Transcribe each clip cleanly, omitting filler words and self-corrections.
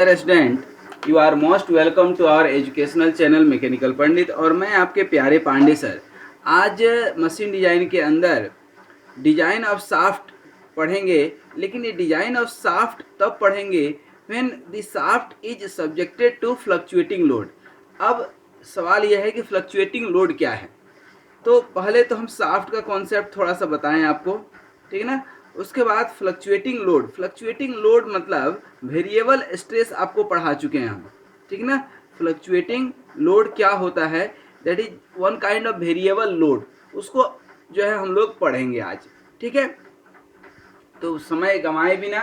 Student, you are most welcome to our educational channel mechanical Pandit. और मैं आपके प्यारे पांडे सर। आज मशीन डिजाइन के अंदर डिजाइन ऑफ शाफ्ट पढ़ेंगे, लेकिन ये डिजाइन ऑफ शाफ्ट तब पढ़ेंगे when the shaft is subjected to fluctuating load. अब सवाल यह है कि फ्लक्चुएटिंग लोड क्या है। तो पहले तो हम शाफ्ट का कॉन्सेप्ट थोड़ा सा बताएं आपको, ठीक है ना। उसके बाद फ्लक्चुएटिंग लोड मतलब वेरिएबल स्ट्रेस आपको पढ़ा चुके हैं हम, ठीक है ना। फ्लक्चुएटिंग लोड क्या होता है, that is one kind of variable load. उसको जो है हम लोग पढ़ेंगे आज, ठीक है। तो समय गंवाए बिना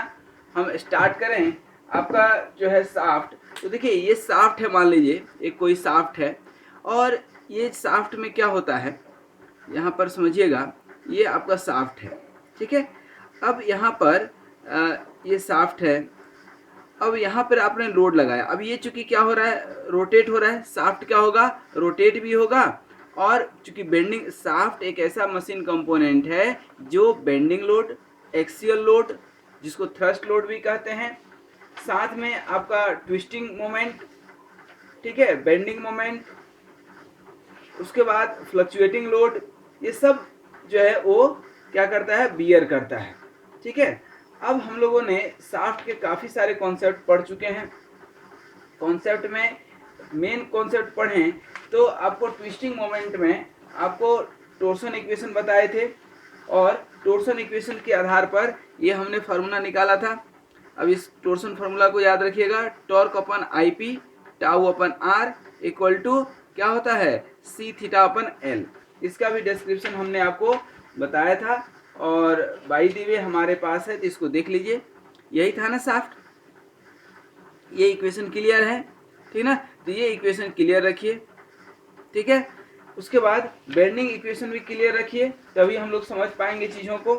हम स्टार्ट करें। आपका जो है शाफ्ट, तो देखिए ये शाफ्ट है, मान लीजिए एक कोई शाफ्ट है, और ये शाफ्ट में क्या होता है, यहाँ पर समझिएगा, ये आपका शाफ्ट है, ठीक है। अब यहाँ पर ये शाफ्ट है। अब यहाँ पर आपने लोड लगाया। अब ये चूंकि क्या हो रहा है, रोटेट हो रहा है। शाफ्ट क्या होगा, रोटेट भी होगा। और चूंकि बेंडिंग, शाफ्ट एक ऐसा मशीन कंपोनेंट है जो बेंडिंग लोड, एक्सियल लोड, जिसको थ्रस्ट लोड भी कहते हैं, साथ में आपका ट्विस्टिंग मोमेंट, ठीक है, बेंडिंग मोमेंट, उसके बाद फ्लक्चुएटिंग लोड, ये सब जो है वो क्या करता है, बियर करता है, ठीक है। अब हम लोगों ने शाफ्ट के काफ़ी सारे कॉन्सेप्ट पढ़ चुके हैं। कॉन्सेप्ट में मेन कॉन्सेप्ट पढ़ें तो आपको ट्विस्टिंग मोमेंट में आपको टोर्सन इक्वेशन बताए थे, और टोर्सन इक्वेशन के आधार पर ये हमने फार्मूला निकाला था। अब इस टोर्सन फार्मूला को याद रखिएगा, torque upon I p tau upon r equal to क्या होता है, सी थीटा अपन एल। इसका भी डिस्क्रिप्शन हमने आपको बताया था, और बाई दी वे हमारे पास है, तो इसको देख लीजिए। यही था ना शाफ्ट। ये इक्वेशन क्लियर है, ठीक ना। तो ये इक्वेशन क्लियर रखिए, ठीक है। उसके बाद बेंडिंग इक्वेशन भी क्लियर रखिए, तभी हम लोग समझ पाएंगे चीज़ों को।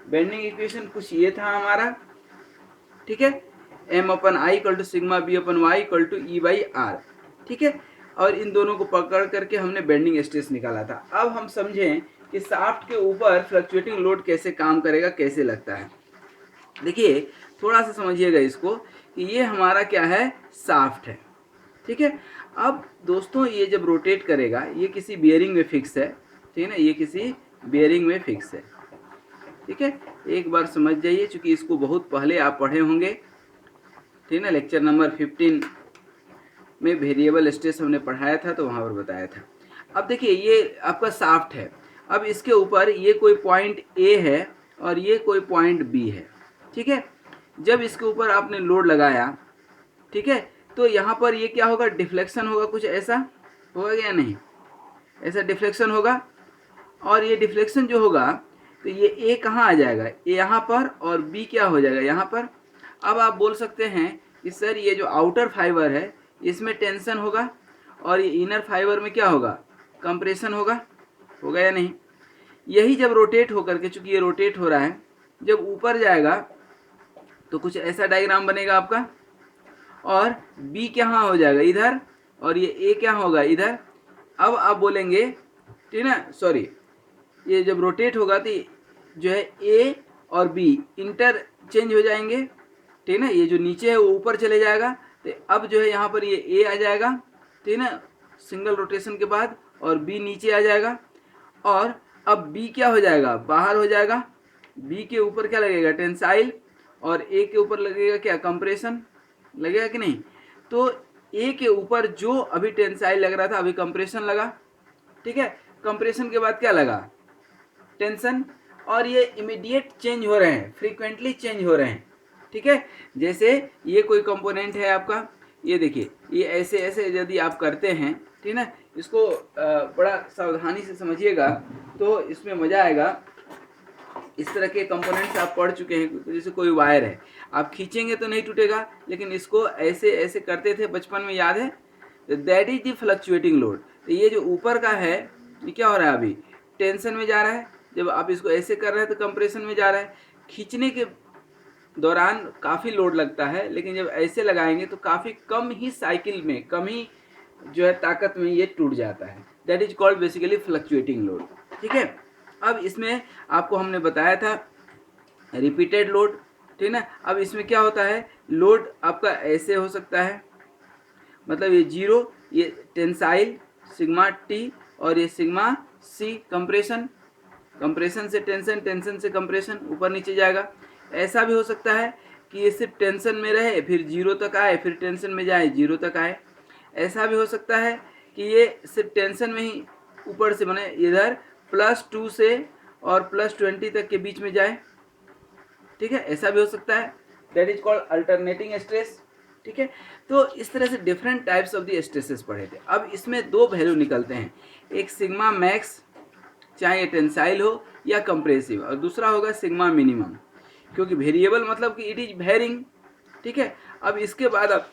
बेंडिंग इक्वेशन कुछ ये था हमारा, ठीक है, M upon I equal to sigma b upon y equal to E by R, ठीक है। और इन दोनों को पकड़ करके हमने बेंडिंग स्ट्रेस निकाला था। अब हम समझें कि शाफ्ट के ऊपर फ्लक्चुएटिंग लोड कैसे काम करेगा, कैसे लगता है। देखिए थोड़ा सा समझिएगा इसको, कि ये हमारा क्या है, शाफ्ट है, ठीक है। अब दोस्तों ये जब रोटेट करेगा, ये किसी बियरिंग में फिक्स है, ठीक है ना, ये किसी बियरिंग में फिक्स है, ठीक है। एक बार समझ जाइए, चूंकि इसको बहुत पहले आप पढ़े होंगे, ठीक है ना। लेक्चर नंबर 15 में वेरिएबल स्ट्रेस हमने पढ़ाया था, तो वहाँ पर बताया था। अब देखिए ये आपका शाफ्ट है। अब इसके ऊपर ये कोई पॉइंट ए है और ये कोई पॉइंट बी है, ठीक है। जब इसके ऊपर आपने लोड लगाया, ठीक है, तो यहाँ पर ये क्या होगा, डिफ्लेक्शन होगा, कुछ ऐसा होगा या नहीं, ऐसा डिफ्लेक्शन होगा। और ये डिफ्लेक्शन जो होगा, तो ये ए कहाँ आ जाएगा, ए यहाँ पर, और बी क्या हो जाएगा, यहाँ पर। अब आप बोल सकते हैं कि सर ये जो आउटर फाइबर है इसमें टेंशन होगा, और ये इनर फाइबर में क्या होगा, कंप्रेशन होगा या नहीं। यही जब रोटेट होकर के, चूंकि ये रोटेट हो रहा है, जब ऊपर जाएगा तो कुछ ऐसा डायग्राम बनेगा आपका, और बी कहाँ हो जाएगा, इधर, और ये ए क्या होगा, इधर। अब आप बोलेंगे, ठीक ना, सॉरी, ये जब रोटेट होगा तो जो है ए और बी इंटर चेंज हो जाएंगे, ठीक ना। ये जो नीचे है वो ऊपर चले जाएगा, तो अब जो है यहाँ पर ये ए आ जाएगा, ठीक ना, सिंगल रोटेशन के बाद, और बी नीचे आ जाएगा। और अब बी क्या हो जाएगा, बाहर हो जाएगा। बी के ऊपर क्या लगेगा, टेंसाइल, और ए के ऊपर लगेगा क्या, कंप्रेशन, लगेगा कि नहीं। तो ए के ऊपर जो अभी टेंसाइल लग रहा था, अभी कंप्रेशन लगा, ठीक है। कंप्रेशन के बाद क्या लगा, टेंशन। और ये इमीडिएट चेंज हो रहे हैं, फ्रीक्वेंटली चेंज हो रहे हैं, ठीक है। जैसे ये कोई कंपोनेंट है आपका, ये देखिए, ये ऐसे ऐसे यदि आप करते हैं, ठीक ना, इसको बड़ा सावधानी से समझिएगा तो इसमें मज़ा आएगा। इस तरह के कंपोनेंट्स आप पढ़ चुके हैं। जैसे कोई वायर है, आप खींचेंगे तो नहीं टूटेगा, लेकिन इसको ऐसे ऐसे करते थे बचपन में, याद है। तो that is the fluctuating load. तो ये जो ऊपर का है, ये क्या हो रहा है, अभी टेंशन में जा रहा है। जब आप इसको ऐसे कर रहे हैं तो कंप्रेशन में जा रहा है। खींचने के दौरान काफ़ी लोड लगता है, लेकिन जब ऐसे लगाएंगे तो काफ़ी कम ही साइकिल में, कम ही जो है ताकत में ये टूट जाता है। That is called basically fluctuating load, ठीक है। अब इसमें आपको हमने बताया था रिपीटेड लोड, ठीक ना। अब इसमें क्या होता है, लोड आपका ऐसे हो सकता है, मतलब ये जीरो, ये टेंसाइल सिग्मा टी, और ये सिग्मा सी कंप्रेशन, कंप्रेशन से टेंशन, टेंशन से कंप्रेशन, ऊपर नीचे जाएगा। ऐसा भी हो सकता है कि ये सिर्फ टेंशन में रहे फिर जीरो तक आए, फिर टेंशन में जाए जीरो तक आए। ऐसा भी हो सकता है कि ये सिर्फ टेंशन में ही ऊपर से बने, इधर +2 से और +20 तक के बीच में जाए। ठीक है, ऐसा भी हो सकता है, that is called alternating stress. ठीक है, तो इस तरह से different types of the stresses पढ़े थे। अब इसमें दो वैल्यू निकलते हैं, एक सिग्मा मैक्स चाहे ये टेंसाइल हो या कंप्रेसिव, और दूसरा होगा सिग्मा मिनिमम, क्योंकि वेरिएबल मतलब कि इट इज वेरिंग। ठीक है, अब इसके बाद आप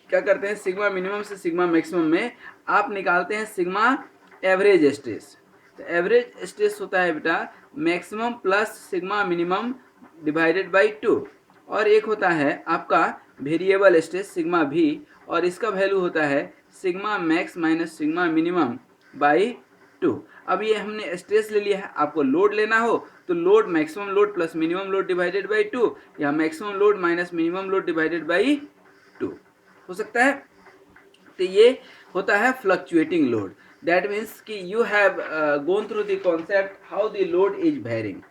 क्या करते हैं, सिग्मा मिनिमम से सिग्मा मैक्सिमम में आप निकालते हैं सिग्मा एवरेज स्ट्रेस। तो एवरेज स्ट्रेस होता है बेटा maximum plus sigma minimum divided by 2, और एक होता है आपका वेरिएबल स्ट्रेस सिग्मा भी, और इसका वैल्यू होता है sigma max minus sigma minimum by 2। अब ये हमने स्ट्रेस ले लिया है, आपको लोड लेना हो तो load maximum load plus minimum load divided by 2, या maximum load minus minimum load divided by 2 हो सकता है। तो ये होता है फ्लक्चुएटिंग लोड। दैट मीन्स कि you have gone through the concept how the load is varying.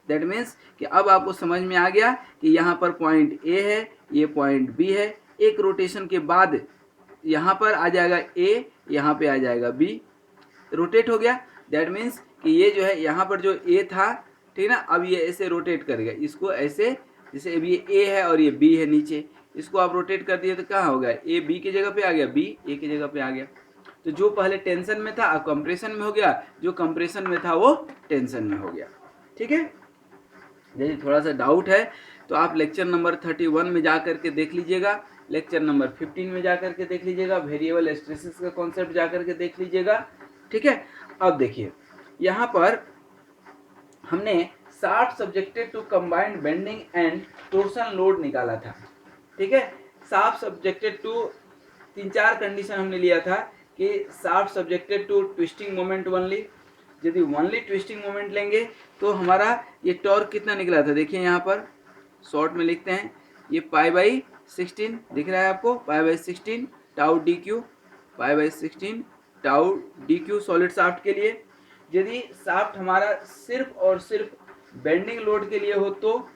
That means कि अब आपको समझ में आ गया कि यहाँ पर पॉइंट ए है, ये पॉइंट बी है, एक रोटेशन के बाद यहाँ पर आ जाएगा ए, यहाँ पे आ जाएगा बी, रोटेट हो गया। दैट मीन्स कि ये जो है यहाँ पर जो ए था, ठीक ना, अब ये ऐसे रोटेट करेगा इसको ऐसे, जैसे अब ये ए है और ये बी है नीचे, इसको आप रोटेट कर दिए तो कहाँ हो गया, ए बी की जगह पे आ गया, बी ए की जगह पे आ गया। तो जो पहले टेंशन में था अब कंप्रेशन में हो गया, जो कंप्रेशन में था वो टेंशन में हो गया। ठीक है, यदि थोड़ा सा डाउट है तो आप लेक्चर नंबर 31 में जा करके देख लीजिएगा, लेक्चर नंबर 15 में जा करके देख लीजिएगा, वेरिएबल स्ट्रेसेस का कॉन्सेप्ट जा करके देख लीजिएगा। ठीक है, अब देखिए यहाँ पर हमने shaft subjected to combined bending and torsion load निकाला था। ठीक है, शाफ्ट सब्जेक्टेड टू 3-4 कंडीशन हमने लिया था कि shaft subjected to twisting moment only, यदि ओनली ट्विस्टिंग मोमेंट लेंगे तो हमारा ये टॉर्क कितना निकला था, देखिए यहाँ पर शॉर्ट में लिखते हैं, ये π/16 दिख रहा है आपको, π/16 tau D Q, π/16 tau D Q solid shaft के लिए। यदि शाफ्ट हमारा सिर्फ और सिर्फ बेंडिंग लोड के लिए हो, तो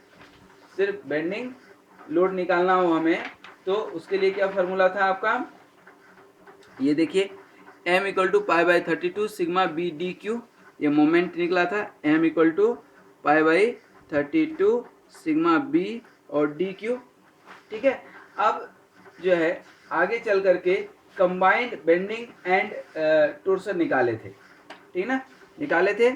सिर्फ बेंडिंग लोड निकालना हो हमें, तो उसके लिए क्या फॉर्मूला था आपका, ये देखिए m = π/32 sigma B D Q, ये मोमेंट निकला था, m = π/32 सिग्मा बी और डी क्यू। ठीक है, अब जो है आगे चल करके कंबाइंड बेंडिंग एंड टोर्सन निकाले थे, ठीक ना, निकाले थे।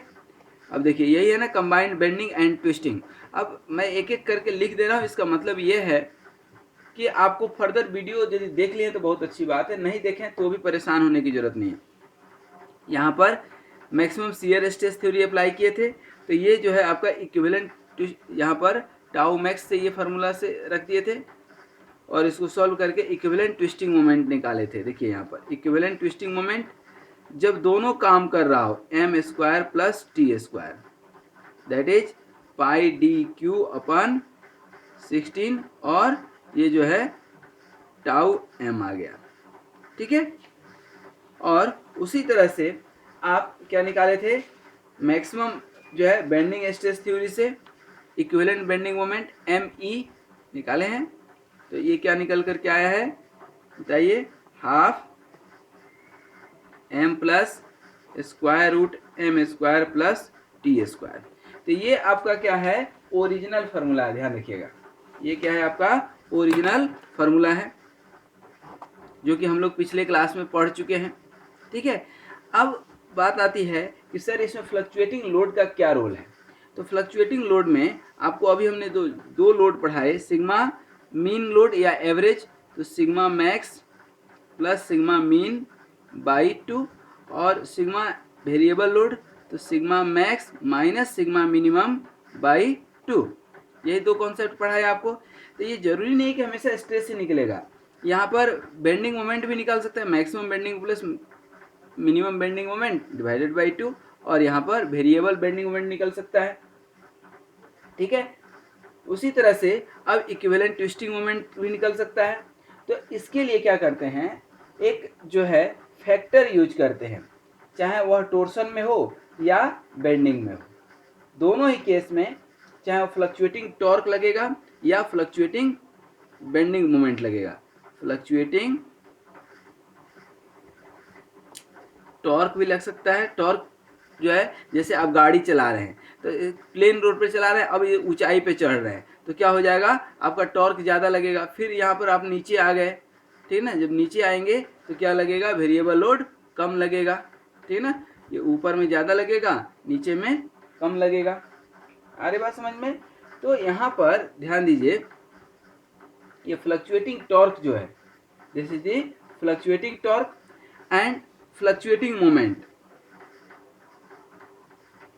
अब देखिए यही है ना कंबाइंड बेंडिंग एंड ट्विस्टिंग। अब मैं एक एक करके लिख दे रहा हूँ, इसका मतलब ये है कि आपको फर्दर वीडियो यदि देख लिए तो बहुत अच्छी बात है, नहीं देखें तो भी परेशान होने की जरूरत नहीं है। यहाँ पर maximum shear stress theory apply किए थे, तो ये जो है आपका इक्विवेलेंट, यहाँ पर टाउ मैक्स से ये फार्मूला से रख दिए थे, और इसको सॉल्व करके इक्विवेलेंट ट्विस्टिंग मोमेंट निकाले थे। देखिए यहाँ पर इक्विवेलेंट ट्विस्टिंग मोमेंट जब दोनों काम कर रहा हो m² + t², दैट इज π/16, और ये जो है टाउ m आ गया। ठीक है, और उसी तरह से आप क्या निकाले थे, मैक्सिमम जो है बेंडिंग स्ट्रेस थ्योरी से इक्विवेलेंट बेंडिंग मोमेंट me निकाले हैं, तो ये क्या निकल कर के आया है बताइए, ½ m + √m² + t²। तो ये आपका क्या है, ओरिजिनल फार्मूला है, ध्यान रखिएगा, ये क्या है आपका ओरिजिनल फार्मूला है, जो कि हम लोग पिछले क्लास में पढ़ चुके हैं। ठीक है, अब बात आती है कि सर इसमें फ्लक्चुएटिंग लोड का क्या रोल है। तो फ्लक्चुएटिंग लोड में आपको अभी हमने दो लोड पढ़ाए, सिग्मा मीन लोड या एवरेज, तो sigma max + sigma mean by 2, और सिग्मा वेरिएबल लोड तो sigma max - sigma minimum by 2। यही दो कॉन्सेप्ट पढ़ाए आपको। तो ये जरूरी नहीं है कि हमेशा स्ट्रेस ही निकलेगा, यहाँ पर बेंडिंग मोमेंट भी निकाल सकते हैं, maximum bending plus minimum bending moment divided by 2, और यहाँ पर वेरिएबल बेंडिंग मोमेंट निकल सकता है। ठीक है, उसी तरह से अब इक्विवेलेंट ट्विस्टिंग मोमेंट भी निकल सकता है। तो इसके लिए क्या करते हैं, एक जो है फैक्टर यूज करते हैं, चाहे वह टोर्सन में हो या बेंडिंग में हो। दोनों ही केस में चाहे वो फ्लक्चुएटिंग टॉर्क लगेगा या फ्लक्चुएटिंग बेंडिंग मोमेंट लगेगा। फ्लक्चुएटिंग टॉर्क भी लग सकता है। टॉर्क जो है, जैसे आप गाड़ी चला रहे हैं तो प्लेन रोड पे चला रहे हैं, अब ये ऊंचाई पे चढ़ रहे हैं तो क्या हो जाएगा, आपका टॉर्क ज़्यादा लगेगा। फिर यहाँ पर आप नीचे आ गए, ठीक ना, जब नीचे आएंगे तो क्या लगेगा, वेरिएबल लोड कम लगेगा, ठीक ना। ये ऊपर में ज़्यादा लगेगा, नीचे में कम लगेगा। आ रही बात समझ में। तो यहाँ पर ध्यान दीजिए, ये फ्लक्चुएटिंग टॉर्क जो है, this is the fluctuating torque and fluctuating moment,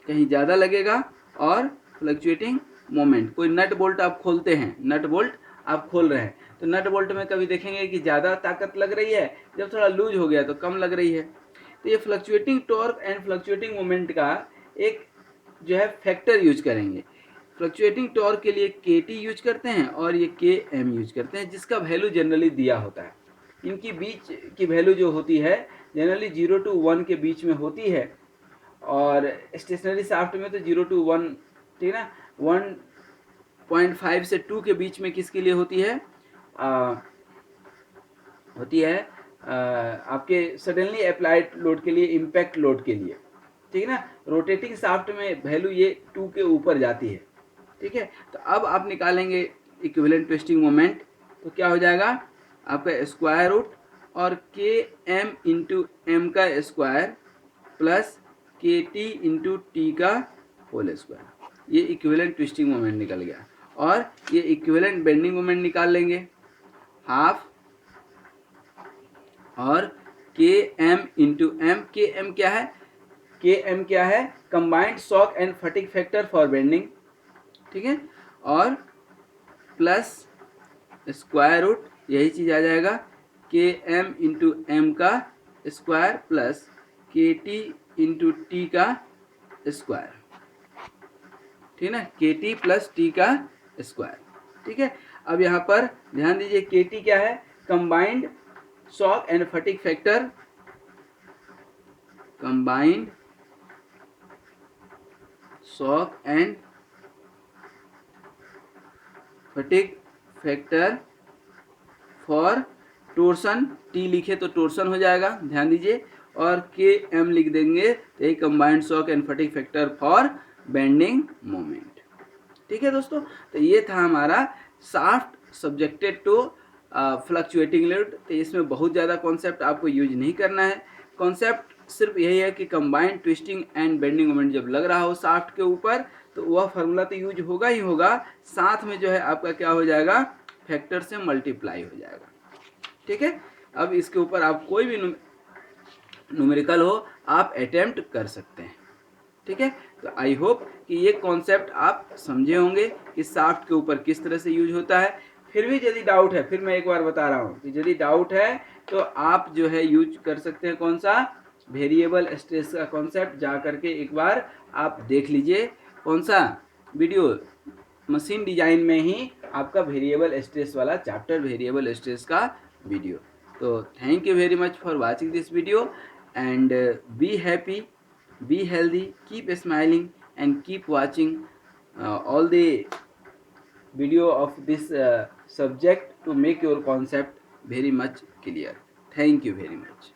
कहीं ज़्यादा लगेगा और फ्लक्चुएटिंग मोमेंट। कोई नट बोल्ट आप खोलते हैं, नट बोल्ट आप खोल रहे हैं तो नट बोल्ट में कभी देखेंगे कि ज़्यादा ताकत लग रही है, जब थोड़ा लूज हो गया तो कम लग रही है। तो ये fluctuating torque and fluctuating moment का एक जो है फैक्टर यूज करेंगे। फ्लक्चुएटिंग टॉर्क के लिए KT यूज करते हैं और ये KM यूज करते हैं, जिसका वैल्यू जनरली दिया होता है। इनकी बीच की वैल्यू जो होती है जनरली 0 to 1 के बीच में होती है, और स्टेशनरी शाफ्ट में तो 0 to 1, ठीक है ना, 1.5 से 2 के बीच में किसके लिए होती है, होती है आपके सडनली अप्लाइड लोड के लिए, इम्पैक्ट लोड के लिए, ठीक है ना। रोटेटिंग शाफ्ट में वैल्यू ये 2 के ऊपर जाती है, ठीक है। तो अब आप निकालेंगे इक्विवेलेंट ट्विस्टिंग मोमेंट, तो क्या हो जाएगा आपका स्क्वायर रूट और KM इंटू एम का square plus KT into T का होल स्क्वायर, ये इक्विवेलेंट ट्विस्टिंग मोमेंट निकल गया। और ये इक्विवेलेंट बेंडिंग मोमेंट निकाल लेंगे, हाफ और KM इंटू एम। KM क्या है, KM क्या है, combined shock and fatigue factor for bending, ठीक है। और प्लस स्क्वायर रूट, यही चीज़ आ जाएगा, KM इंटू एम का square plus KT into T का स्क्वायर, ठीक है ना, KT प्लस टी का स्क्वायर, ठीक है। अब यहाँ पर ध्यान दीजिए, KT क्या है, combined shock and fatigue factor, combined shock and fatigue factor for torsion, T लिखे तो टोर्सन हो जाएगा, ध्यान दीजिए, और KM लिख देंगे तो यही combined shock and fatigue factor for bending moment, ठीक है दोस्तों। तो ये था हमारा shaft subjected to fluctuating load. तो इसमें बहुत ज़्यादा कॉन्सेप्ट आपको यूज नहीं करना है, कॉन्सेप्ट सिर्फ यही है कि combined twisting and bending moment जब लग रहा हो शाफ्ट के ऊपर तो वह फार्मूला तो यूज होगा ही होगा, साथ में जो है आपका क्या हो जाएगा, फैक्टर से मल्टीप्लाई हो जाएगा, ठीक है। अब इसके ऊपर आप कोई भी न्यूमेरिकल हो आप अटेम्प्ट कर सकते हैं, ठीक है। तो आई होप कि ये कॉन्सेप्ट आप समझे होंगे कि शाफ्ट के ऊपर किस तरह से यूज होता है। फिर भी यदि डाउट है, फिर मैं एक बार बता रहा हूँ कि यदि डाउट है तो आप जो है यूज कर सकते हैं कौन सा, वेरिएबल स्ट्रेस का कॉन्सेप्ट जा करके एक बार आप देख लीजिए, कौन सा वीडियो, मशीन डिजाइन में ही आपका वेरिएबल स्ट्रेस वाला चैप्टर, वेरिएबल स्ट्रेस का वीडियो। तो thank you very much for watching this video and be happy, be healthy, keep smiling and keep watching all the video of this subject to make your concept very much clear. Thank you very much.